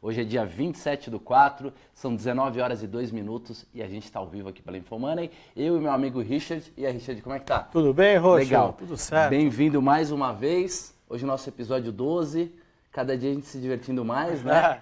Hoje é dia 27/4, são 19 horas e 2 minutos e a gente está ao vivo aqui pela Infomoney. Eu e meu amigo Richard. E aí, Richard, como é que tá? Tudo bem, Roxo? Legal. Tudo certo. Bem-vindo mais uma vez. Hoje é o nosso episódio 12. Cada dia a gente se divertindo mais, né?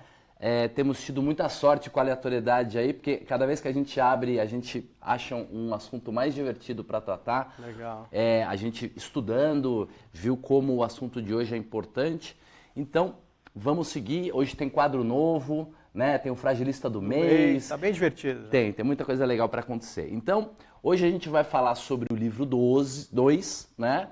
Temos tido muita sorte com a aleatoriedade aí, porque cada vez que a gente abre, a gente acha um assunto mais divertido para tratar. Legal. A gente estudando, viu como o assunto de hoje é importante. Então, vamos seguir. Hoje tem quadro novo, né? Tem o Fragilista do Mês. Tá bem divertido. Tem muita coisa legal para acontecer. Então, hoje a gente vai falar sobre o livro 2, né?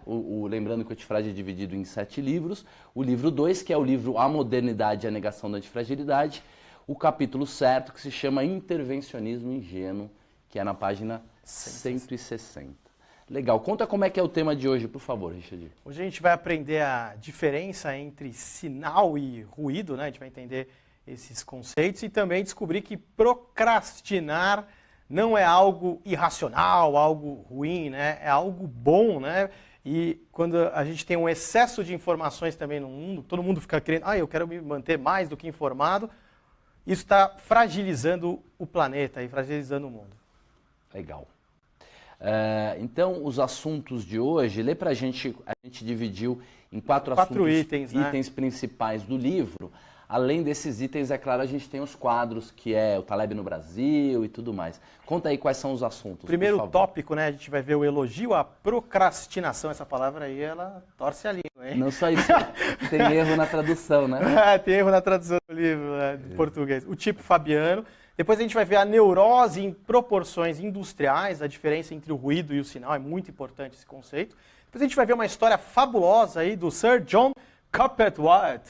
Lembrando que o Antifrágil é dividido em 7 livros. O livro 2, que é o livro A Modernidade e a Negação da Antifragilidade. O capítulo certo, que se chama Intervencionismo Ingênuo, que é na página 160. Legal. Conta como é que é o tema de hoje, por favor, Richard. Hoje a gente vai aprender a diferença entre sinal e ruído, né? A gente vai entender esses conceitos e também descobrir que procrastinar não é algo irracional, algo ruim, né? É algo bom, né? E quando a gente tem um excesso de informações também no mundo, todo mundo fica querendo, eu quero me manter mais do que informado, isso está fragilizando o planeta e fragilizando o mundo. Legal. Então, os assuntos de hoje, lê pra gente, a gente dividiu em quatro assuntos, itens, né? Itens principais do livro. Além desses itens, é claro, a gente tem os quadros, que é o Taleb no Brasil e tudo mais. Conta aí quais são os assuntos. Primeiro tópico, né? A gente vai ver o elogio à procrastinação. Essa palavra aí, ela torce a língua, hein? Não só isso, tem erro na tradução, né? Tem erro na tradução do livro, né, do português. O tipo fabiano. Depois a gente vai ver a neurose em proporções industriais, a diferença entre o ruído e o sinal, é muito importante esse conceito. Depois a gente vai ver uma história fabulosa aí do Sir John Copeland,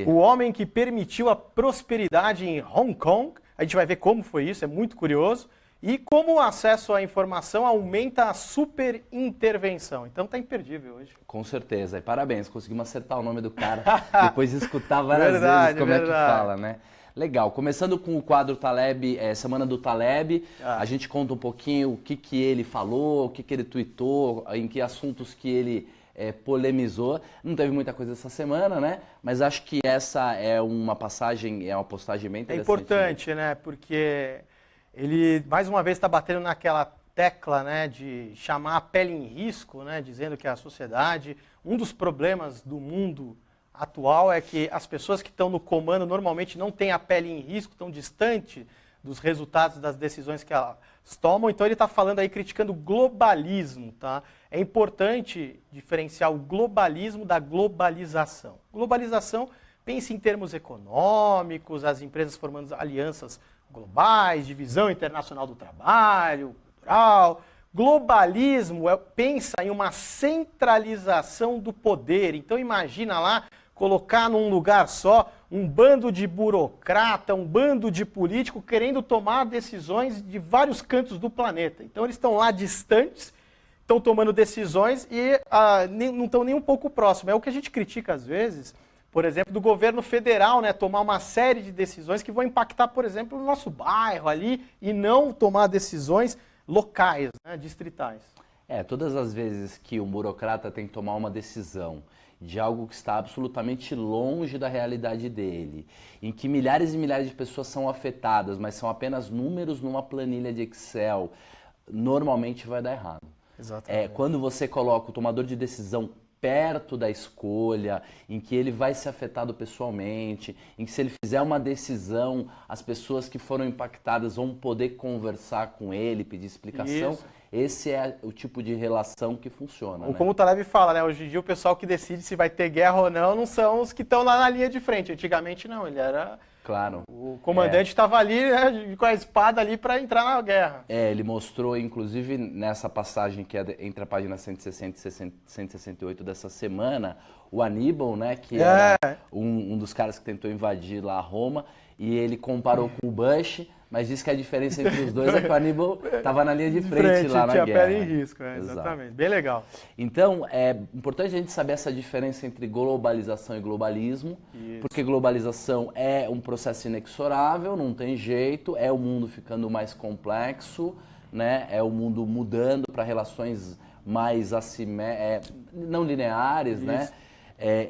o homem que permitiu a prosperidade em Hong Kong. A gente vai ver como foi isso, é muito curioso. E como o acesso à informação aumenta a superintervenção. Então tá imperdível hoje. Com certeza. E parabéns, conseguimos acertar o nome do cara. Depois de escutar várias vezes como é que fala, né? Legal. Começando com o quadro Taleb, Semana do Taleb, a gente conta um pouquinho o que ele falou, o que ele tweetou, em que assuntos que ele polemizou. Não teve muita coisa essa semana, né? Mas acho que essa é uma postagem bem interessante. É importante, né? Porque ele, mais uma vez, está batendo naquela tecla, né, de chamar a pele em risco, né, dizendo que a sociedade, um dos problemas do mundo atual é que as pessoas que estão no comando normalmente não têm a pele em risco, estão distante dos resultados das decisões que elas tomam. Então ele está falando aí, criticando o globalismo, tá? É importante diferenciar o globalismo da globalização. Globalização, pense em termos econômicos, as empresas formando alianças globais, divisão internacional do trabalho, cultural. Globalismo pensa em uma centralização do poder. Então imagina lá, colocar num lugar só um bando de burocrata, um bando de político querendo tomar decisões de vários cantos do planeta. Então eles estão lá distantes, estão tomando decisões e não estão nem um pouco próximos. É o que a gente critica às vezes, por exemplo, do governo federal, né, tomar uma série de decisões que vão impactar, por exemplo, o nosso bairro ali e não tomar decisões locais, né, distritais. Todas as vezes que um burocrata tem que tomar uma decisão de algo que está absolutamente longe da realidade dele, em que milhares e milhares de pessoas são afetadas, mas são apenas números numa planilha de Excel, normalmente vai dar errado. Exatamente. Quando você coloca o tomador de decisão perto da escolha, em que ele vai ser afetado pessoalmente, em que se ele fizer uma decisão, as pessoas que foram impactadas vão poder conversar com ele, pedir explicação. Isso. Esse é o tipo de relação que funciona. Ou como o Taleb fala, né? Hoje em dia o pessoal que decide se vai ter guerra ou não são os que estão lá na linha de frente. Antigamente não, ele era... Claro. O comandante estava ali, né, com a espada ali para entrar na guerra. Ele mostrou, inclusive, nessa passagem que é entre a página 160 e 168 dessa semana, o Aníbal, né, que era um dos caras que tentou invadir lá Roma, e ele comparou com o Bush, mas disse que a diferença entre os dois é que o Aníbal estava na linha de frente lá na guerra. Tinha pele em risco, exatamente. Bem legal. Então, é importante a gente saber essa diferença entre globalização e globalismo, porque globalização é um processo inexorável, não tem jeito, é o mundo ficando mais complexo, né? É o mundo mudando para relações mais não lineares, né?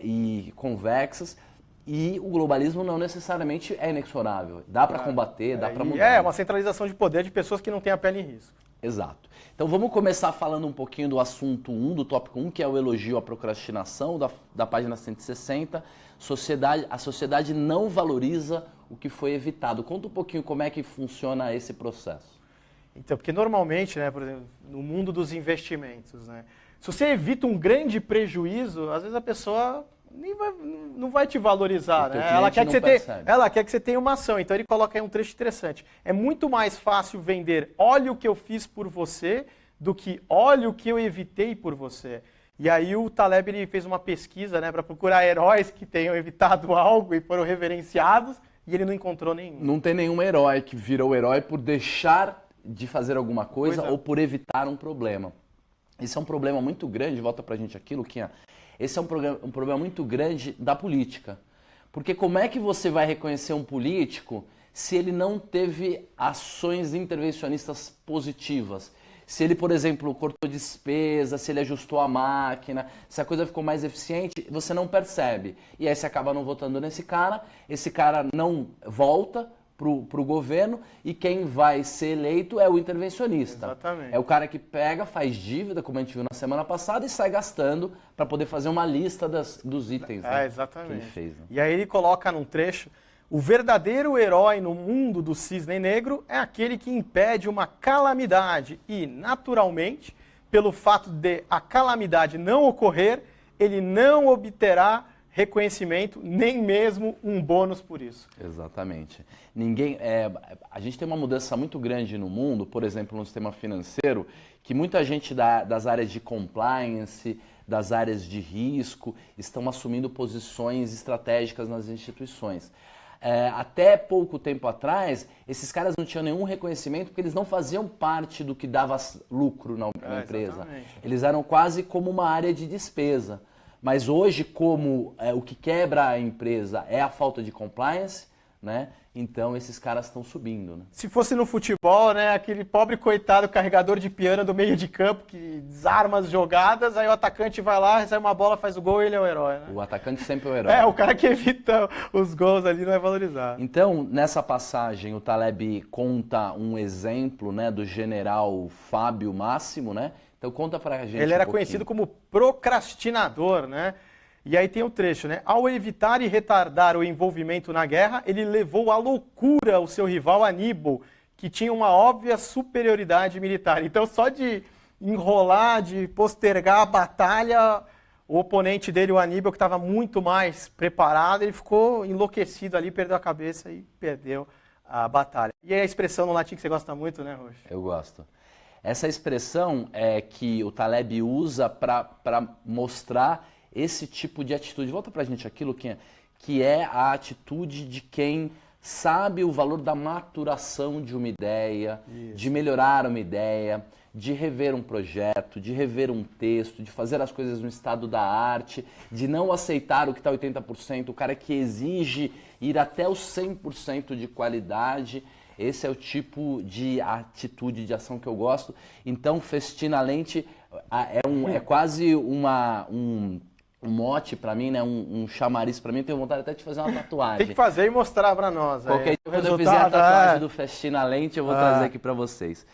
E convexas. E o globalismo não necessariamente é inexorável. Dá para combater, dá para mudar. É uma centralização de poder de pessoas que não têm a pele em risco. Exato. Então vamos começar falando um pouquinho do assunto 1, do tópico 1, que é o elogio à procrastinação, da página 160. A sociedade não valoriza o que foi evitado. Conta um pouquinho como é que funciona esse processo. Então, porque normalmente, né, por exemplo, no mundo dos investimentos, né, se você evita um grande prejuízo, às vezes a pessoa não vai te valorizar, né? Ela quer que você tenha uma ação. Então ele coloca aí um trecho interessante. É muito mais fácil vender olha o que eu fiz por você do que olha o que eu evitei por você. E aí o Taleb ele fez uma pesquisa, né, para procurar heróis que tenham evitado algo e foram reverenciados e ele não encontrou nenhum. Não tem nenhum herói que virou herói por deixar de fazer alguma coisa ou por evitar um problema. Esse é um problema muito grande, volta pra gente aqui, Luquinha. Esse é um problema muito grande da política. Porque como é que você vai reconhecer um político se ele não teve ações intervencionistas positivas? Se ele, por exemplo, cortou despesa, se ele ajustou a máquina, se a coisa ficou mais eficiente, você não percebe. E aí você acaba não votando nesse cara, esse cara não volta para o governo e quem vai ser eleito é o intervencionista. Exatamente. É o cara que pega, faz dívida, como a gente viu na semana passada, e sai gastando para poder fazer uma lista dos itens, né, exatamente. que ele fez. Né? E aí ele coloca num trecho, o verdadeiro herói no mundo do cisne negro é aquele que impede uma calamidade e, naturalmente, pelo fato de a calamidade não ocorrer, ele não obterá reconhecimento, nem mesmo um bônus por isso. Exatamente. A gente tem uma mudança muito grande no mundo, por exemplo, no sistema financeiro, que muita gente das áreas de compliance, das áreas de risco, estão assumindo posições estratégicas nas instituições. Até pouco tempo atrás, esses caras não tinham nenhum reconhecimento porque eles não faziam parte do que dava lucro na empresa. Exatamente. Eles eram quase como uma área de despesa. Mas hoje, como o que quebra a empresa é a falta de compliance, né? Então esses caras estão subindo. Né? Se fosse no futebol, né, aquele pobre coitado carregador de piano do meio de campo que desarma as jogadas, aí o atacante vai lá, recebe uma bola, faz o gol e ele é o herói. Né? O atacante sempre é o herói. O cara que evita os gols ali não é valorizado. Então, nessa passagem, o Taleb conta um exemplo, né, do general Fábio Máximo, né? Então conta pra gente. Ele era conhecido como procrastinador, né? E aí tem o trecho, né? Ao evitar e retardar o envolvimento na guerra, ele levou à loucura o seu rival Aníbal, que tinha uma óbvia superioridade militar. Então, só de enrolar, de postergar a batalha, o oponente dele, o Aníbal, que estava muito mais preparado, ele ficou enlouquecido ali, perdeu a cabeça e perdeu a batalha. E aí a expressão no latim que você gosta muito, né, Rocha? Eu gosto. Essa expressão é que o Taleb usa para mostrar esse tipo de atitude. Volta pra gente aqui, Luquinha, que é a atitude de quem sabe o valor da maturação de uma ideia, de melhorar uma ideia, de rever um projeto, de rever um texto, de fazer as coisas no estado da arte, de não aceitar o que está 80%, o cara que exige ir até os 100% de qualidade. Esse é o tipo de atitude, de ação que eu gosto. Então, Festina Lente é quase um mote para mim, né? Um chamariz para mim. Eu tenho vontade até de fazer uma tatuagem. Tem que fazer e mostrar para nós. Qualquer dia, quando eu fizer a tatuagem do Festina Lente, eu vou trazer aqui para vocês.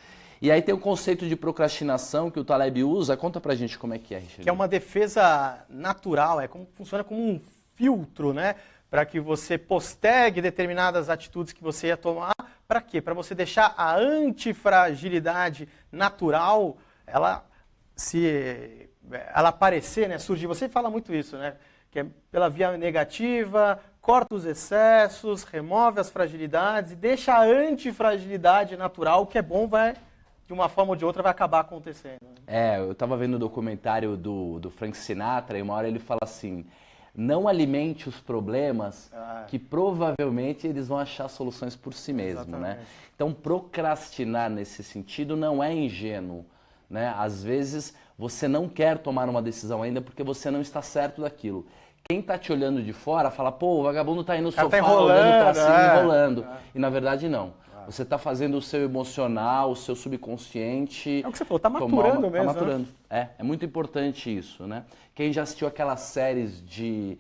E aí tem o conceito de procrastinação que o Taleb usa. Conta pra gente como é que é, Richard. Que é uma defesa natural, funciona como um filtro, né? Para que você postergue determinadas atitudes que você ia tomar. Para quê? Para você deixar a antifragilidade natural, ela aparecer, né? Surgir. Você fala muito isso, né? Que é pela via negativa, corta os excessos, remove as fragilidades e deixa a antifragilidade natural, o que é bom, de uma forma ou de outra, vai acabar acontecendo. Eu estava vendo o documentário do Frank Sinatra e uma hora ele fala assim: não alimente os problemas que provavelmente eles vão achar soluções por si mesmo, né? Então, procrastinar nesse sentido não é ingênuo, né? Às vezes, você não quer tomar uma decisão ainda porque você não está certo daquilo. Quem está te olhando de fora fala, pô, o vagabundo está aí no sofá, olhando para cima, enrolando. E, na verdade, não. Você está fazendo o seu emocional, o seu subconsciente... É o que você falou, está maturando mesmo. Está maturando. Né? É muito importante isso, né? Quem já assistiu aquelas séries de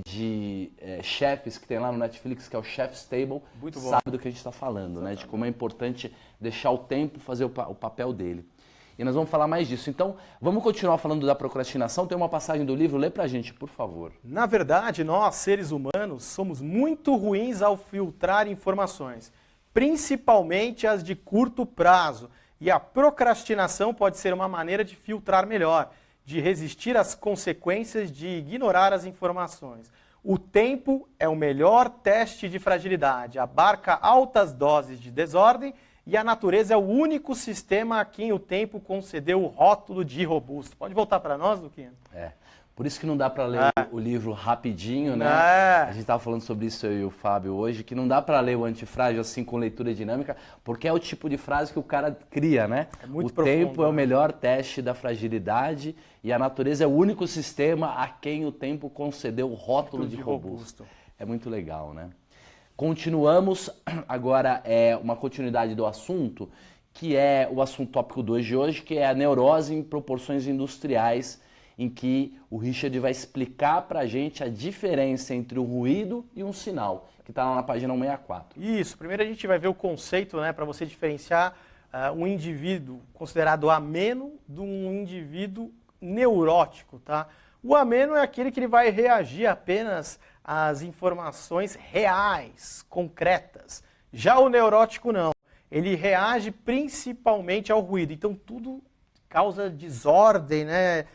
de chefes que tem lá no Netflix, que é o Chef's Table, sabe do que a gente está falando, né? De como é importante deixar o tempo fazer o papel dele. E nós vamos falar mais disso. Então, vamos continuar falando da procrastinação. Tem uma passagem do livro, lê pra gente, por favor. Na verdade, nós, seres humanos, somos muito ruins ao filtrar informações, principalmente as de curto prazo. E a procrastinação pode ser uma maneira de filtrar melhor, de resistir às consequências de ignorar as informações. O tempo é o melhor teste de fragilidade, abarca altas doses de desordem e a natureza é o único sistema a quem o tempo concedeu o rótulo de robusto. Pode voltar para nós, Luquinha? Por isso que não dá para ler o livro rapidinho, né? A gente estava falando sobre isso, eu e o Fábio, hoje, que não dá para ler o Antifrágil assim com leitura dinâmica, porque é o tipo de frase que o cara cria, né? É muito o profundo, tempo é o melhor teste da fragilidade e a natureza é o único sistema a quem o tempo concedeu o rótulo de robusto. É muito legal, né? Continuamos, agora uma continuidade do assunto, que é o assunto tópico 2 de hoje, que é a neurose em proporções industriais, em que o Richard vai explicar pra gente a diferença entre um ruído e um sinal, que está lá na página 164. Isso, primeiro a gente vai ver o conceito, né, para você diferenciar um indivíduo considerado ameno de um indivíduo neurótico, tá? O ameno é aquele que ele vai reagir apenas às informações reais, concretas. Já o neurótico não, ele reage principalmente ao ruído, então tudo causa desordem, né?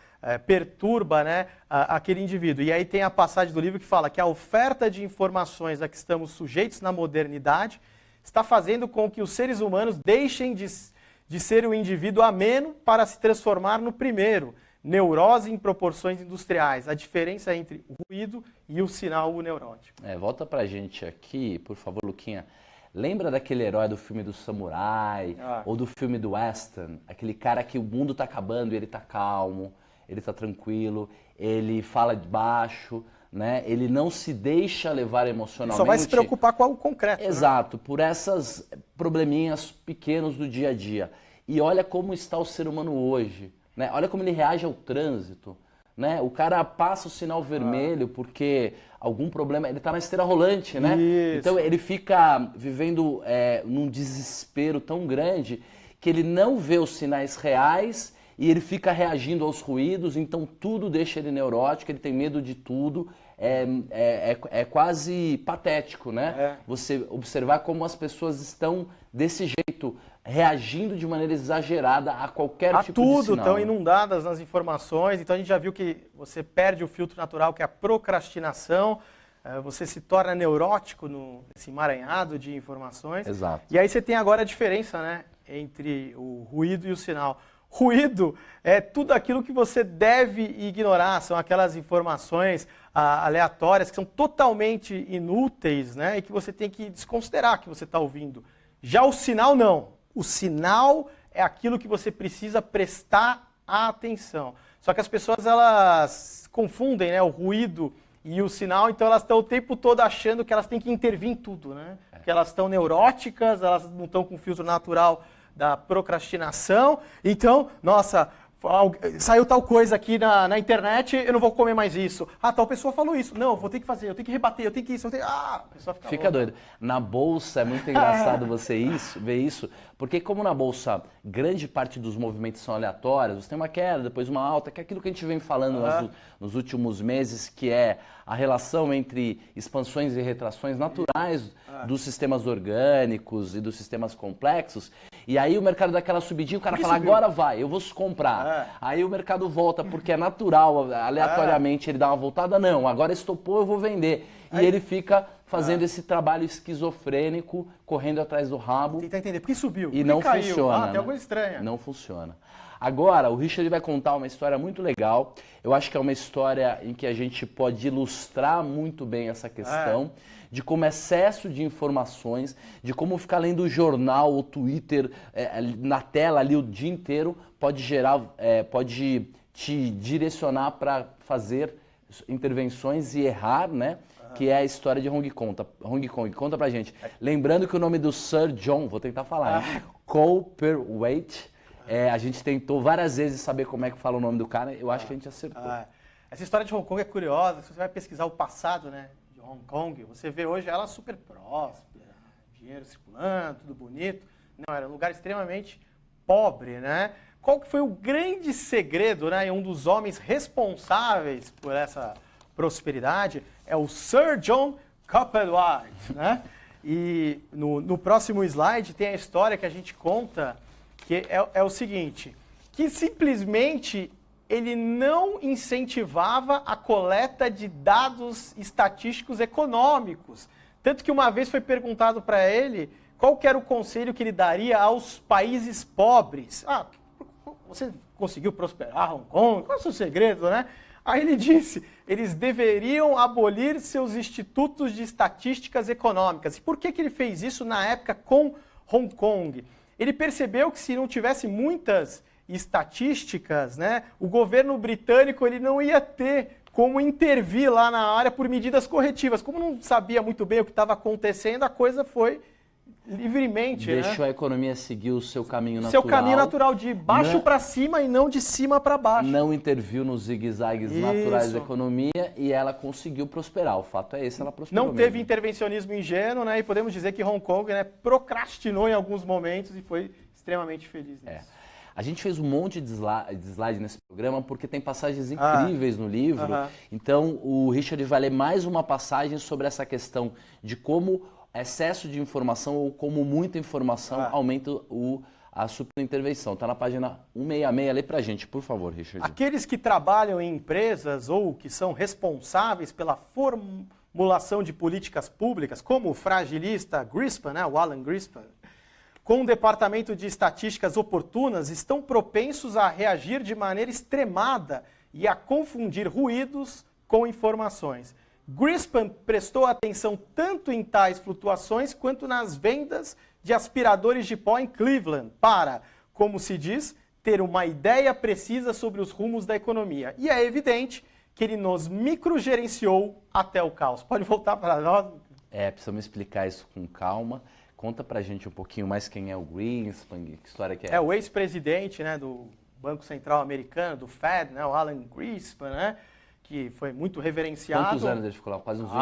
Perturba, né, aquele indivíduo. E aí tem a passagem do livro que fala que a oferta de informações a que estamos sujeitos na modernidade está fazendo com que os seres humanos deixem de ser o indivíduo ameno para se transformar no primeiro. Neurose em proporções industriais. A diferença entre o ruído e o sinal neurótico. Volta pra gente aqui, por favor, Luquinha. Lembra daquele herói do filme do samurai ou do filme do western? Aquele cara que o mundo tá acabando e ele tá calmo. Ele está tranquilo, ele fala de baixo, né? Ele não se deixa levar emocionalmente. Só vai se preocupar com algo concreto. Exato, né? Por essas probleminhas pequenos do dia a dia. E olha como está o ser humano hoje, né? Olha como ele reage ao trânsito, né? O cara passa o sinal vermelho porque algum problema, ele está na esteira rolante, né? Isso. Então ele fica vivendo num desespero tão grande que ele não vê os sinais reais e ele fica reagindo aos ruídos, então tudo deixa ele neurótico, ele tem medo de tudo, é quase patético, né? Você observar como as pessoas estão desse jeito, reagindo de maneira exagerada a qualquer tipo de sinal. Estão inundadas nas informações, então a gente já viu que você perde o filtro natural, que é a procrastinação, você se torna neurótico nesse emaranhado de informações. Exato. E aí você tem agora a diferença, né, entre o ruído e o sinal. Ruído é tudo aquilo que você deve ignorar, são aquelas informações aleatórias que são totalmente inúteis, né, e que você tem que desconsiderar que você está ouvindo. Já o sinal não. O sinal é aquilo que você precisa prestar atenção. Só que as pessoas elas confundem, né, o ruído e o sinal, então elas estão o tempo todo achando que elas têm que intervir em tudo, né? Que elas estão neuróticas, elas não estão com o filtro natural da procrastinação, então, nossa, saiu tal coisa aqui na internet, eu não vou comer mais isso. Tal pessoa falou isso. Não, eu vou ter que fazer, eu tenho que rebater, eu tenho que isso. A pessoa fica doida. Na bolsa é muito engraçado você ver isso, porque como na bolsa grande parte dos movimentos são aleatórios, você tem uma queda, depois uma alta, que é aquilo que a gente vem falando nos últimos meses, que é a relação entre expansões e retrações naturais dos sistemas orgânicos e dos sistemas complexos. E aí o mercado dá aquela subidinha, o cara fala, agora vai, eu vou comprar. Aí o mercado volta, porque é natural, aleatoriamente ele dá uma voltada, não, agora estopou, eu vou vender. E ele fica fazendo esse trabalho esquizofrênico, correndo atrás do rabo. Tentar entender, por que subiu? E não funciona. Tem alguma estranha. Não funciona. Agora, o Richard vai contar uma história muito legal. Eu acho que é uma história em que a gente pode ilustrar muito bem essa questão de como excesso de informações, de como ficar lendo o jornal, o Twitter na tela ali o dia inteiro pode pode te direcionar para fazer intervenções e errar, né? Que é a história de Hong Kong. Conta pra gente. Lembrando que o nome do Sir John, vou tentar falar, Cowperthwaite, a gente tentou várias vezes saber como é que fala o nome do cara, eu acho que a gente acertou. Essa história de Hong Kong é curiosa, se você vai pesquisar o passado, né, de Hong Kong, você vê hoje ela super próspera, dinheiro circulando, tudo bonito. Não, era um lugar extremamente pobre, né? Qual que foi o grande segredo, né, e um dos homens responsáveis por essa prosperidade é o Sir John Coppelwise, né? E no próximo slide tem a história que a gente conta, que é o seguinte, que simplesmente ele não incentivava a coleta de dados estatísticos econômicos. Tanto que uma vez foi perguntado para ele qual que era o conselho que ele daria aos países pobres. Ah, você conseguiu prosperar Hong Kong? Qual é o seu segredo, né? Aí ele disse, eles deveriam abolir seus institutos de estatísticas econômicas. E por que ele fez isso na época com Hong Kong? Ele percebeu que se não tivesse muitas estatísticas, né, o governo britânico ele não ia ter como intervir lá na área por medidas corretivas. Como não sabia muito bem o que estava acontecendo, a coisa foi livremente, deixou a economia seguir o seu caminho natural. Seu caminho natural, de baixo para cima e não de cima para baixo. Não interviu nos zigue-zagues naturais da economia e ela conseguiu prosperar. O fato é esse, ela prosperou. Não teve intervencionismo ingênuo, né? E podemos dizer que Hong Kong, né, procrastinou em alguns momentos e foi extremamente feliz nisso. A gente fez um monte de slide nesse programa porque tem passagens incríveis no livro. Então o Richard vai ler mais uma passagem sobre essa questão de como excesso de informação ou como muita informação aumenta a superintervenção. Está na página 166. Lê para a gente, por favor, Richard. Aqueles que trabalham em empresas ou que são responsáveis pela formulação de políticas públicas, como o fragilista Greenspan, né, o Alan Greenspan, com um departamento de estatísticas oportunas, estão propensos a reagir de maneira extremada e a confundir ruídos com informações. Greenspan prestou atenção tanto em tais flutuações quanto nas vendas de aspiradores de pó em Cleveland para, como se diz, ter uma ideia precisa sobre os rumos da economia. E é evidente que ele nos microgerenciou até o caos. Pode voltar para nós? Precisamos explicar isso com calma. Conta pra gente um pouquinho mais quem é o Greenspan, que história que é. É o ex-presidente, né, do Banco Central Americano, do Fed, né, o Alan Greenspan, né, que foi muito reverenciado. Quantos anos ele ficou lá? Quase uns 20?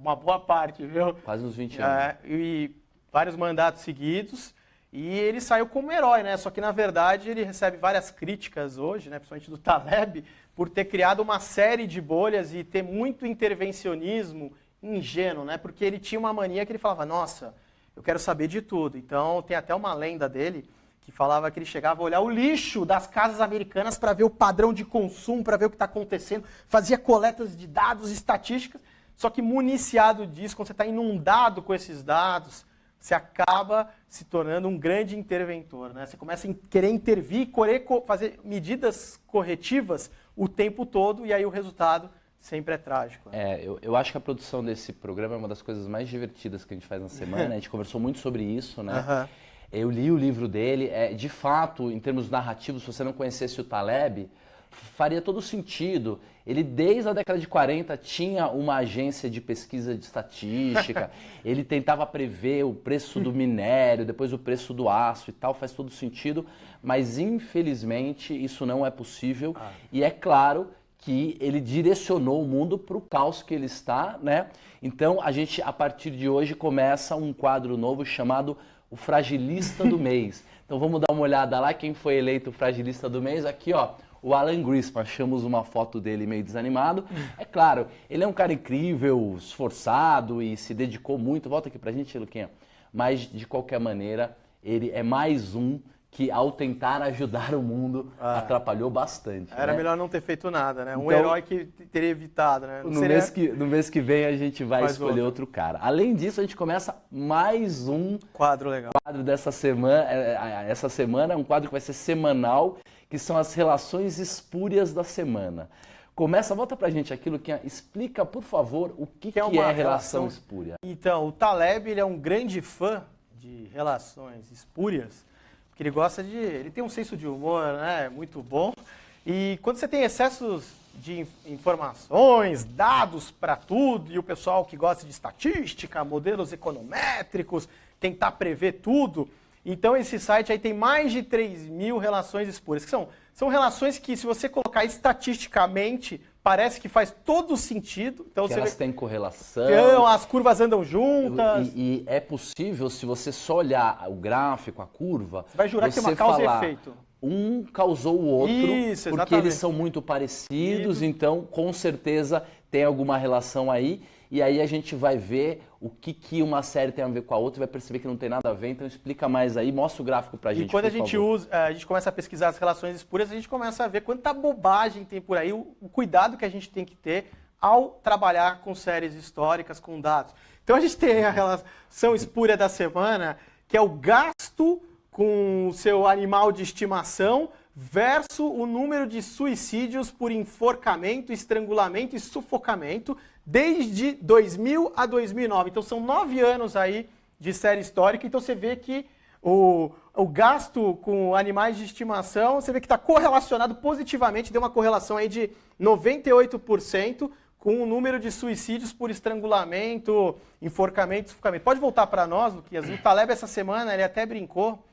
Uma boa parte, viu? Quase uns 20 anos. E vários mandatos seguidos. E ele saiu como herói, né? Só que, na verdade, ele recebe várias críticas hoje, né, principalmente do Taleb, por ter criado uma série de bolhas e ter muito intervencionismo ingênuo, né? Porque ele tinha uma mania que ele falava, nossa, eu quero saber de tudo. Então, tem até uma lenda dele que falava que ele chegava a olhar o lixo das casas americanas para ver o padrão de consumo, para ver o que está acontecendo, fazia coletas de dados, estatísticas, só que municiado disso, quando você está inundado com esses dados, você acaba se tornando um grande interventor, né? Você começa a querer intervir, fazer medidas corretivas o tempo todo, e aí o resultado sempre é trágico. Né? Eu acho que a produção desse programa é uma das coisas mais divertidas que a gente faz na semana, a gente conversou muito sobre isso, né? Eu li o livro dele, de fato, em termos narrativos, se você não conhecesse o Taleb, faria todo sentido. Ele, desde a década de 40, tinha uma agência de pesquisa de estatística, ele tentava prever o preço do minério, depois o preço do aço e tal, faz todo sentido, mas infelizmente isso não é possível, e é claro que ele direcionou o mundo para o caos que ele está, né? Então a gente, a partir de hoje, começa um quadro novo chamado o Fragilista do Mês. Então vamos dar uma olhada lá, quem foi eleito o Fragilista do Mês, aqui ó, o Alan Greenspan, achamos uma foto dele meio desanimado. É claro, ele é um cara incrível, esforçado e se dedicou muito, volta aqui pra gente, Luquinha, mas de qualquer maneira, ele é mais um que ao tentar ajudar o mundo atrapalhou bastante. Era melhor não ter feito nada, né? Um herói que teria evitado, né? No mês que vem a gente vai escolher outro cara. Além disso, a gente começa mais um quadro legal. Quadro dessa semana. Essa semana é um quadro que vai ser semanal, que são as relações espúrias da semana. Volta pra gente aquilo que explica, por favor, o que é relação espúria. Então, o Taleb, ele é um grande fã de relações espúrias. Ele tem um senso de humor, né, muito bom. E quando você tem excessos de informações, dados para tudo, e o pessoal que gosta de estatística, modelos econométricos, tentar prever tudo, então esse site aí tem mais de 3.000 relações espúrias, que são relações que, se você colocar estatisticamente, parece que faz todo sentido. Então, que elas têm correlação. Então, as curvas andam juntas. E é possível, se você só olhar o gráfico, a curva... Você vai jurar que tem uma causa e efeito. Um causou o outro, Isso, porque eles são muito parecidos, então com certeza tem alguma relação aí. E aí a gente vai ver o que uma série tem a ver com a outra e vai perceber que não tem nada a ver. Então explica mais aí, mostra o gráfico pra gente. E quando a gente começa a pesquisar as relações espúrias, a gente começa a ver quanta bobagem tem por aí, o cuidado que a gente tem que ter ao trabalhar com séries históricas, com dados. Então a gente tem a relação espúria da semana, que é o gasto com o seu animal de estimação versus o número de suicídios por enforcamento, estrangulamento e sufocamento desde 2000 a 2009. Então são 9 anos aí de série histórica. Então você vê que o gasto com animais de estimação, você vê que está correlacionado positivamente, deu uma correlação aí de 98% com o número de suicídios por estrangulamento, enforcamento e sufocamento. Pode voltar para nós, Luquinhas. O Taleb essa semana, ele até brincou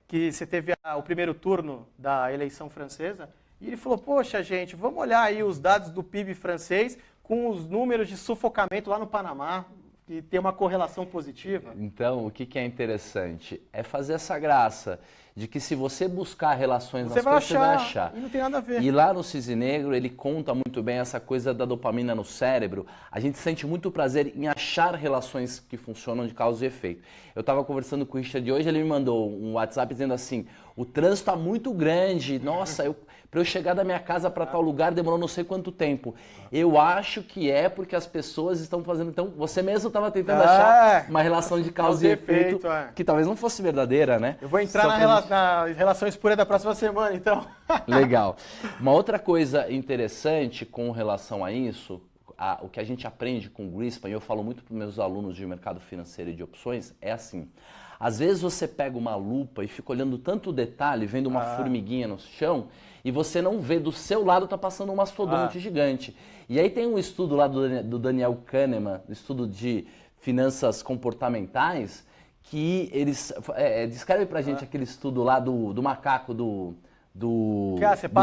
que você teve o primeiro turno da eleição francesa, e ele falou, poxa, gente, vamos olhar aí os dados do PIB francês com os números de sufocamento lá no Panamá, que tem uma correlação positiva. Então, o que é interessante? É fazer essa graça de que se você buscar relações nas coisas, você vai achar. E não tem nada a ver. E lá no Cisne Negro, ele conta muito bem essa coisa da dopamina no cérebro. A gente sente muito prazer em achar relações que funcionam de causa e efeito. Eu estava conversando com o Richard hoje, ele me mandou um WhatsApp dizendo assim, o trânsito está muito grande, nossa, para eu chegar da minha casa para tal lugar demorou não sei quanto tempo. Eu acho que é porque as pessoas estão fazendo... Então, você mesmo estava tentando achar uma relação de causa e efeito que talvez não fosse verdadeira, né? Eu vou entrar na relação espúria da próxima semana, então. Legal. Uma outra coisa interessante com relação a isso, o que a gente aprende com o Greenspan, e eu falo muito para os meus alunos de mercado financeiro e de opções, é assim. Às vezes você pega uma lupa e fica olhando tanto detalhe, vendo uma formiguinha no chão, e você não vê, do seu lado está passando um mastodonte gigante. E aí tem um estudo lá do Daniel Kahneman, estudo de finanças comportamentais, que eles descreve pra gente aquele estudo lá do macaco, do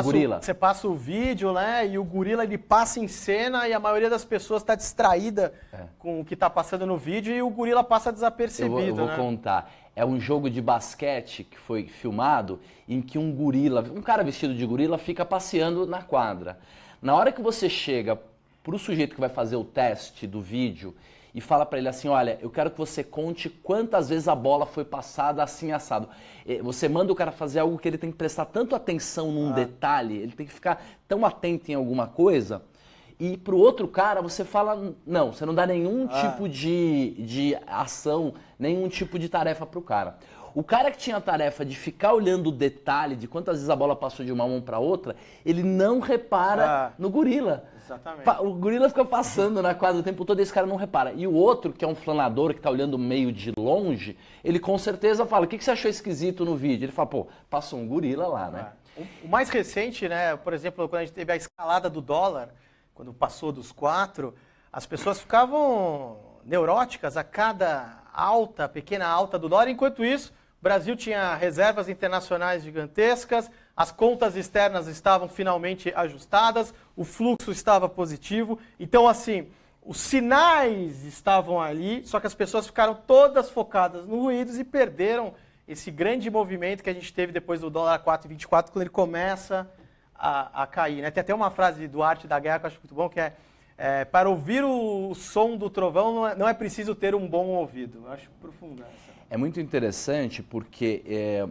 gorila. Você passa o vídeo, né? E o gorila ele passa em cena e a maioria das pessoas está distraída com o que está passando no vídeo e o gorila passa desapercebido. Eu vou contar. É um jogo de basquete que foi filmado em que um cara vestido de gorila fica passeando na quadra. Na hora que você chega pro sujeito que vai fazer o teste do vídeo e fala para ele assim, olha, eu quero que você conte quantas vezes a bola foi passada assim assado. Você manda o cara fazer algo que ele tem que prestar tanto atenção num detalhe, ele tem que ficar tão atento em alguma coisa, e pro outro cara você fala, não, você não dá nenhum tipo de ação, nenhum tipo de tarefa pro cara. O cara que tinha a tarefa de ficar olhando o detalhe de quantas vezes a bola passou de uma mão para outra, ele não repara no gorila. Exatamente. O gorila fica passando na quadra o tempo todo e esse cara não repara. E o outro, que é um flanador, que está olhando meio de longe, ele com certeza fala, o que você achou esquisito no vídeo? Ele fala, pô, passou um gorila lá, né? O mais recente, né, por exemplo, quando a gente teve a escalada do dólar, quando passou dos 4, as pessoas ficavam neuróticas a cada pequena alta do dólar. Enquanto isso, o Brasil tinha reservas internacionais gigantescas, as contas externas estavam finalmente ajustadas, o fluxo estava positivo. Então, assim, os sinais estavam ali, só que as pessoas ficaram todas focadas no ruídos e perderam esse grande movimento que a gente teve depois do dólar 4,24, quando ele começa a cair, né? Tem até uma frase do Arte da Guerra que eu acho muito bom, que para ouvir o som do trovão não é preciso ter um bom ouvido. Eu acho profunda essa. É muito interessante porque,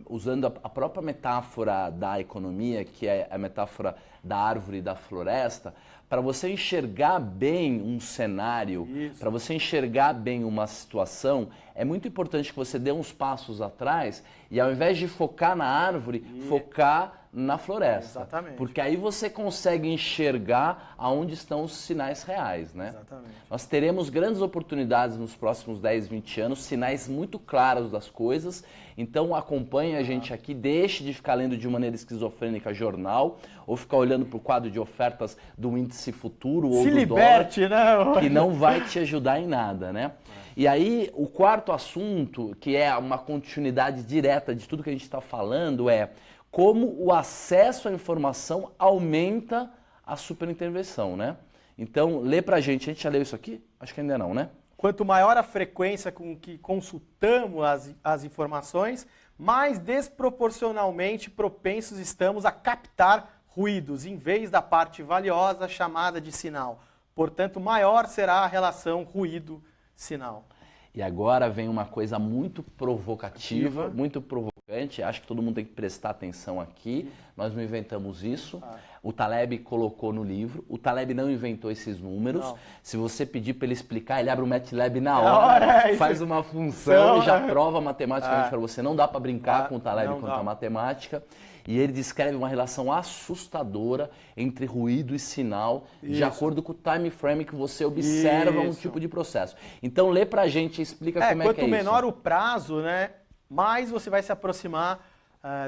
usando a própria metáfora da economia, que é a metáfora da árvore e da floresta, para você enxergar bem um cenário, para você enxergar bem uma situação, é muito importante que você dê uns passos atrás e, ao invés de focar na árvore, focar na floresta. Exatamente. Porque aí você consegue enxergar aonde estão os sinais reais, né? Exatamente. Nós teremos grandes oportunidades nos próximos 10, 20 anos, sinais muito claros das coisas. Então acompanhe a gente aqui, deixe de ficar lendo de maneira esquizofrênica jornal, ou ficar olhando para o quadro de ofertas do índice futuro ou do liberte, dólar, que não vai te ajudar em nada, né? E aí, o quarto assunto, que é uma continuidade direta de tudo que a gente está falando, é como o acesso à informação aumenta a superintervenção, né? Então, lê pra gente. A gente já leu isso aqui? Acho que ainda não, né? Quanto maior a frequência com que consultamos as informações, mais desproporcionalmente propensos estamos a captar ruídos, em vez da parte valiosa chamada de sinal. Portanto, maior será a relação ruído-sinal. E agora vem uma coisa muito provocativa, muito provocante. Acho que todo mundo tem que prestar atenção aqui. Nós não inventamos isso. O Taleb colocou no livro. O Taleb não inventou esses números. Não. Se você pedir para ele explicar, ele abre o MATLAB na hora, faz uma função, já prova matematicamente para você. Não dá para brincar com o Taleb quanto à matemática. E ele descreve uma relação assustadora entre ruído e sinal, de acordo com o time frame que você observa um tipo de processo. Então lê pra gente e explica como é que é isso. Quanto menor o prazo, né, mais você vai se aproximar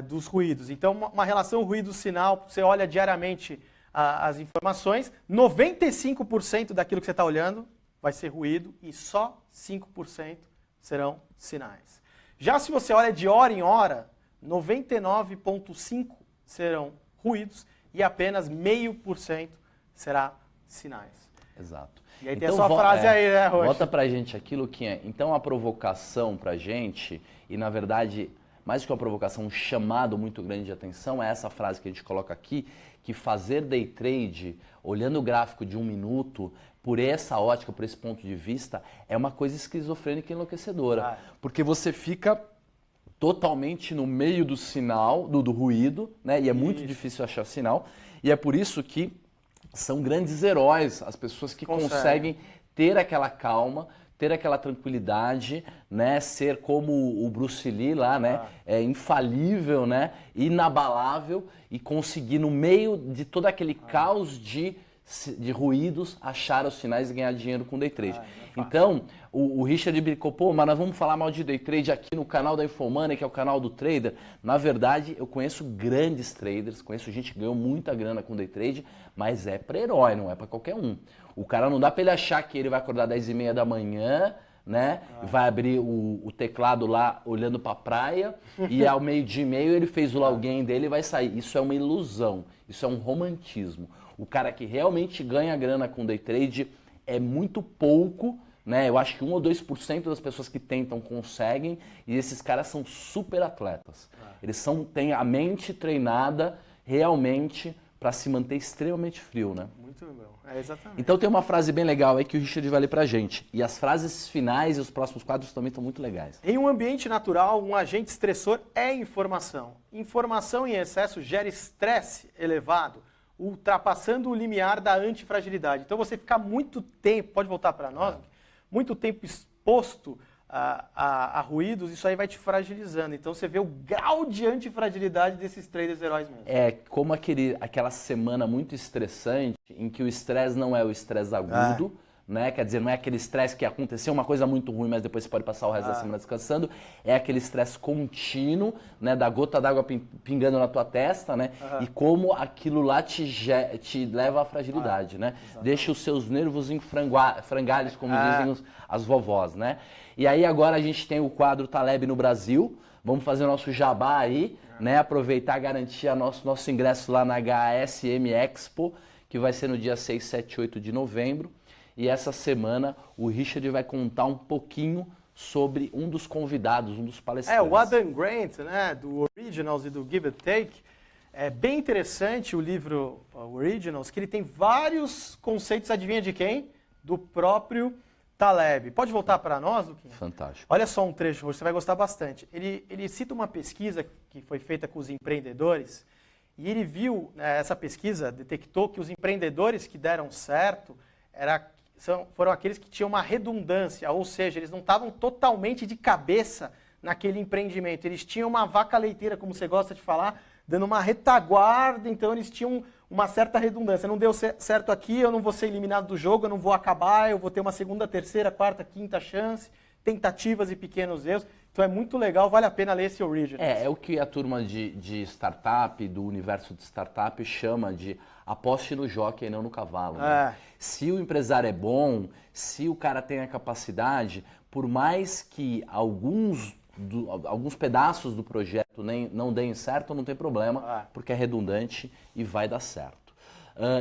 dos ruídos. Então uma relação ruído-sinal, você olha diariamente as informações, 95% daquilo que você está olhando vai ser ruído e só 5% serão sinais. Já se você olha de hora em hora, 99,5% serão ruídos e apenas 0,5% será sinais. Exato. E aí tem a sua frase aí, né, Rocha? Bota pra gente aquilo que é. Então a provocação pra gente, e na verdade, mais do que uma provocação, um chamado muito grande de atenção, é essa frase que a gente coloca aqui, que fazer day trade, olhando o gráfico de 1 minuto, por essa ótica, por esse ponto de vista, é uma coisa esquizofrênica e enlouquecedora. Porque você fica totalmente no meio do sinal, do ruído, né? E é muito difícil achar sinal. E é por isso que são grandes heróis as pessoas que conseguem ter aquela calma, ter aquela tranquilidade, né? Ser como o Bruce Lee lá, né? Infalível, né? Inabalável e conseguir no meio de todo aquele caos de ruídos, achar os sinais e ganhar dinheiro com day trade. Então, o Richard brincou, pô, mas nós vamos falar mal de day trade aqui no canal da Infomoney, que é o canal do trader. Na verdade, eu conheço grandes traders, conheço gente que ganhou muita grana com day trade, mas é para herói, não é para qualquer um. O cara não dá para ele achar que ele vai acordar 10h30 da manhã, né? Vai abrir o teclado lá olhando para a praia e ao 12h30 ele fez o login dele e vai sair. Isso é uma ilusão, isso é um romantismo. O cara que realmente ganha grana com day trade é muito pouco, né? Eu acho que 1 ou 2% das pessoas que tentam conseguem, e esses caras são super atletas. Eles têm a mente treinada realmente para se manter extremamente frio, né? Muito bom, exatamente. Então tem uma frase bem legal aí que o Richard vai ler pra gente. E as frases finais e os próximos quadros também estão muito legais. Em um ambiente natural, um agente estressor é informação. Informação em excesso gera estresse elevado, ultrapassando o limiar da antifragilidade. Então você ficar muito tempo, pode voltar para nós, muito tempo exposto a ruídos, isso aí vai te fragilizando. Então você vê o grau de antifragilidade desses traders heróis mesmo. É como aquela semana muito estressante, em que o estresse não é o estresse agudo, né? Quer dizer, não é aquele estresse que aconteceu uma coisa muito ruim, mas depois você pode passar o resto da semana descansando. É aquele estresse contínuo, né? Da gota d'água pingando na tua testa, né? E como aquilo lá te leva à fragilidade, né? Exatamente. Deixa os seus nervos em frangalhos, como dizem as vovós, né? E aí agora a gente tem o quadro Taleb no Brasil. Vamos fazer o nosso jabá aí, né? Aproveitar e garantir nosso ingresso lá na HSM Expo, que vai ser no dia 6, 7 e 8 de novembro. E essa semana o Richard vai contar um pouquinho sobre um dos convidados, um dos palestrantes. O Adam Grant, né, do Originals e do Give and Take. É bem interessante o livro Originals, que ele tem vários conceitos, adivinha de quem? Do próprio Taleb. Pode voltar para nós, Luquinha? Fantástico. Olha só um trecho, você vai gostar bastante. Ele cita uma pesquisa que foi feita com os empreendedores e ele viu, essa pesquisa detectou que os empreendedores que deram certo foram aqueles que tinham uma redundância, ou seja, eles não estavam totalmente de cabeça naquele empreendimento. Eles tinham uma vaca leiteira, como você gosta de falar, dando uma retaguarda, então eles tinham uma certa redundância. Não deu certo aqui, eu não vou ser eliminado do jogo, eu não vou acabar, eu vou ter uma segunda, terceira, quarta, quinta chance, tentativas e pequenos erros. Então é muito legal, vale a pena ler esse Originals. É o que a turma de startup, do universo de startup, chama de aposte no jockey e não no cavalo. Né? Se o empresário é bom, se o cara tem a capacidade, por mais que alguns pedaços do projeto não deem certo, não tem problema, porque é redundante e vai dar certo.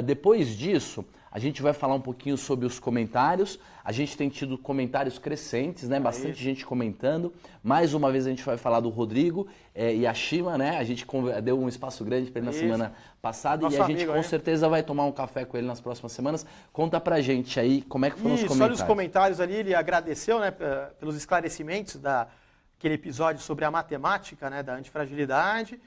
Depois disso, a gente vai falar um pouquinho sobre os comentários. A gente tem tido comentários crescentes, né? Bastante gente comentando. Mais uma vez a gente vai falar do Rodrigo Yashima, né? A gente deu um espaço grande para ele na semana passada. Nosso e a gente com certeza vai tomar um café com ele nas próximas semanas. Conta pra gente aí como é que foram os comentários. Olha os comentários ali, ele agradeceu, né, pelos esclarecimentos daquele episódio sobre a matemática, né, da antifragilidade.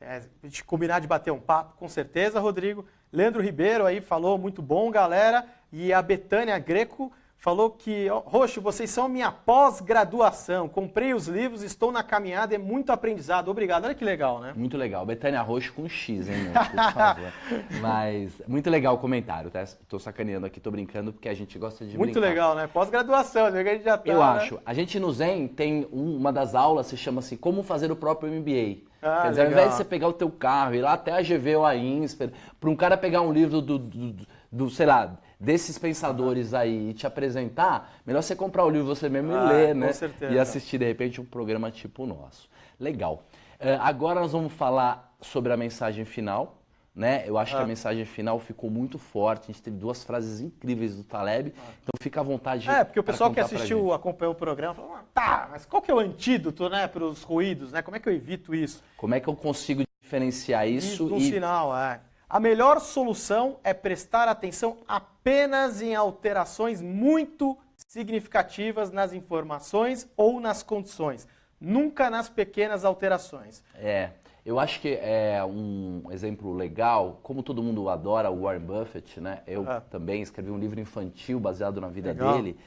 A gente combinar de bater um papo, com certeza, Rodrigo. Leandro Ribeiro aí falou, muito bom, galera. E a Betânia Greco falou que, Roxo, vocês são minha pós-graduação. Comprei os livros, estou na caminhada, é muito aprendizado. Obrigado. Olha que legal, né? Muito legal. Betânia Roxo com X, hein, meu? Por favor. Mas, muito legal o comentário, tá? Tô sacaneando aqui, tô brincando, porque a gente gosta de muito brincar. Muito legal, né? Pós-graduação, a gente já tá, eu acho. A gente no Zen tem uma das aulas, se chama assim, como fazer o próprio MBA. Quer dizer, legal. Ao invés de você pegar o teu carro, ir lá até a GV ou a INSPER, para um cara pegar um livro sei lá, desses pensadores aí e te apresentar, melhor você comprar o livro você mesmo e ler, né? Com certeza. E assistir, de repente, um programa tipo o nosso. Legal. Agora nós vamos falar sobre a mensagem final, né? Eu acho que a mensagem final ficou muito forte. A gente teve 2 frases incríveis do Taleb, então fica à vontade. Porque o pessoal que assistiu, acompanhou o programa, falou, mas qual que é o antídoto, né, para os ruídos, né? Como é que eu evito isso? Como é que eu consigo diferenciar isso? No sinal, A melhor solução é prestar atenção apenas em alterações muito significativas nas informações ou nas condições, nunca nas pequenas alterações. Eu acho que é um exemplo legal, como todo mundo adora o Warren Buffett, né? Eu também escrevi um livro infantil baseado na vida dele.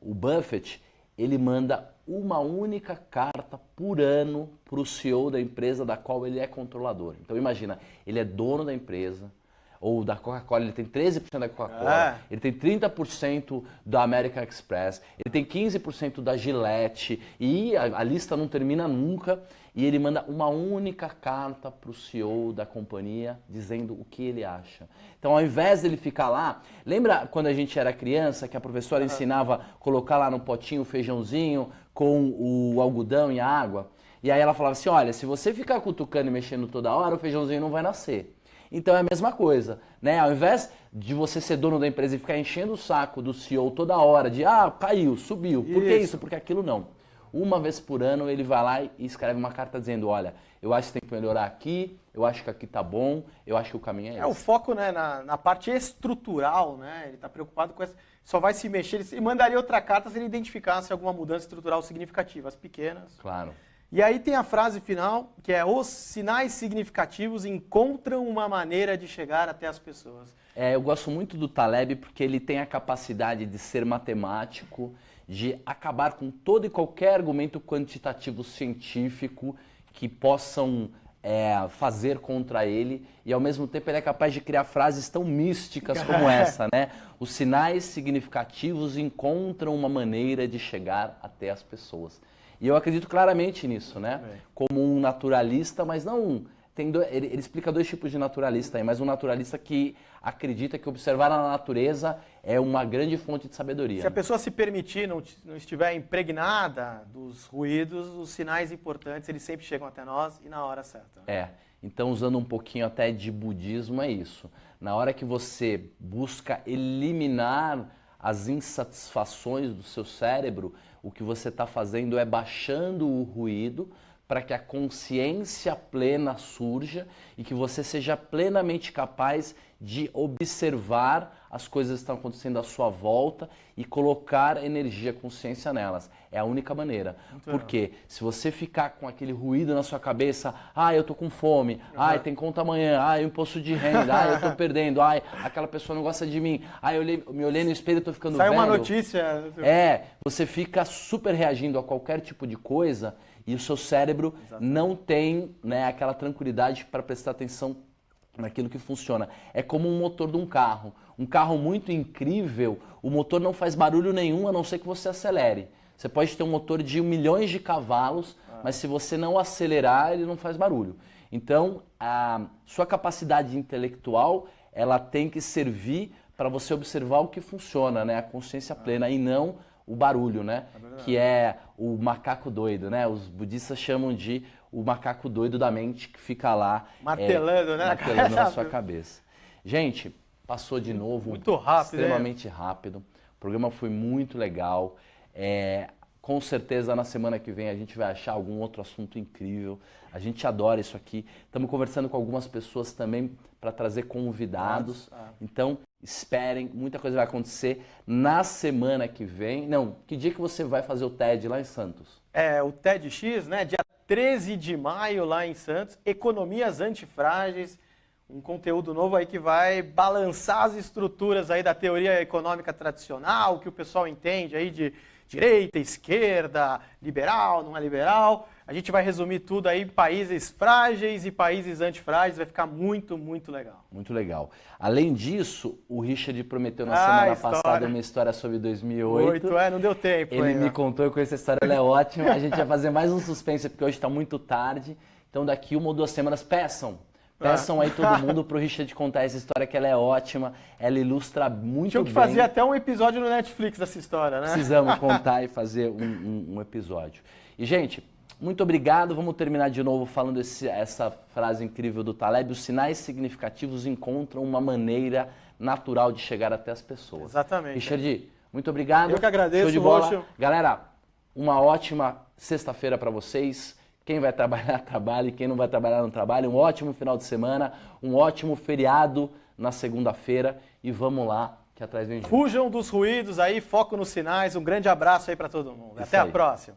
O Buffett, ele manda uma única carta por ano para o CEO da empresa da qual ele é controlador. Então imagina, ele é dono da empresa, ou da Coca-Cola, ele tem 13% da Coca-Cola, ele tem 30% da American Express, ele tem 15% da Gillette, e a lista não termina nunca, e ele manda uma única carta para o CEO da companhia dizendo o que ele acha. Então, ao invés dele ficar lá, lembra quando a gente era criança, que a professora ensinava a colocar lá no potinho o feijãozinho com o algodão e a água? E aí ela falava assim, olha, se você ficar cutucando e mexendo toda hora, o feijãozinho não vai nascer. Então é a mesma coisa, né? Ao invés de você ser dono da empresa e ficar enchendo o saco do CEO toda hora, de caiu, subiu. Por que isso? Porque aquilo não. Uma vez por ano ele vai lá e escreve uma carta dizendo, olha, eu acho que tem que melhorar aqui, eu acho que aqui tá bom, eu acho que o caminho é esse. O foco, né, na parte estrutural, né? Ele está preocupado com essa. Só vai se mexer, ele mandaria outra carta se ele identificasse alguma mudança estrutural significativa, as pequenas. Claro. E aí tem a frase final, que é: os sinais significativos encontram uma maneira de chegar até as pessoas. Eu gosto muito do Taleb porque ele tem a capacidade de ser matemático, de acabar com todo e qualquer argumento quantitativo científico que possam fazer contra ele, e ao mesmo tempo ele é capaz de criar frases tão místicas como essa, né? Os sinais significativos encontram uma maneira de chegar até as pessoas. E eu acredito claramente nisso, né? Como um naturalista, mas não... Ele explica 2 tipos de naturalista aí, mas um naturalista que acredita que observar a natureza é uma grande fonte de sabedoria. Se a pessoa se permitir, não estiver impregnada dos ruídos, os sinais importantes, eles sempre chegam até nós e na hora certa. Então usando um pouquinho até de budismo, é isso. Na hora que você busca eliminar as insatisfações do seu cérebro, o que você está fazendo é baixando o ruído para que a consciência plena surja e que você seja plenamente capaz de observar as coisas que estão acontecendo à sua volta e colocar energia, consciência nelas. É a única maneira. Porque se você ficar com aquele ruído na sua cabeça, eu tô com fome, tem conta amanhã, o imposto de renda, eu tô perdendo, aquela pessoa não gosta de mim, eu me olhei no espelho e tô ficando velho. Sai uma notícia. Você fica super reagindo a qualquer tipo de coisa e o seu cérebro não tem, né, aquela tranquilidade para prestar atenção naquilo que funciona. É como um motor de um carro. Um carro muito incrível, o motor não faz barulho nenhum a não ser que você acelere. Você pode ter um motor de milhões de cavalos, mas se você não acelerar, ele não faz barulho. Então, a sua capacidade intelectual, ela tem que servir para você observar o que funciona, né? A consciência plena e não o barulho, né? Que é o macaco doido, né? Os budistas chamam de o macaco doido da mente que fica lá martelando, né? Martelando na sua cabeça. Gente, passou de novo. Muito rápido, extremamente rápido. O programa foi muito legal. Com certeza na semana que vem a gente vai achar algum outro assunto incrível. A gente adora isso aqui. Estamos conversando com algumas pessoas também para trazer convidados. Então, esperem, muita coisa vai acontecer na semana que vem. Não, que dia que você vai fazer o TED lá em Santos? O TEDx, né? Dia 13 de maio lá em Santos. Economias antifrágeis. Um conteúdo novo aí que vai balançar as estruturas aí da teoria econômica tradicional, que o pessoal entende aí de direita, esquerda, liberal, não é liberal. A gente vai resumir tudo aí, países frágeis e países antifrágeis, vai ficar muito, muito legal. Muito legal. Além disso, o Richard prometeu na semana passada uma história sobre 2008. Não deu tempo. Ele me contou, eu conheço essa história, ela é ótima. A gente vai fazer mais um suspense, porque hoje está muito tarde. Então daqui 1 ou 2 semanas, peçam aí todo mundo pro Richard contar essa história, que ela é ótima, ela ilustra muito bem. Tinha que fazer até um episódio no Netflix dessa história, né? Precisamos contar e fazer um episódio. E, gente, muito obrigado. Vamos terminar de novo falando essa frase incrível do Taleb. Os sinais significativos encontram uma maneira natural de chegar até as pessoas. Exatamente. Richard, muito obrigado. Eu que agradeço, Show de bola. Roxo. Galera, uma ótima sexta-feira para vocês. Quem vai trabalhar, trabalhe. Quem não vai trabalhar, não trabalhe. Um ótimo final de semana, um ótimo feriado na segunda-feira. E vamos lá, que atrás vem gente. Fujam dos ruídos aí, foco nos sinais. Um grande abraço aí para todo mundo. Até a próxima.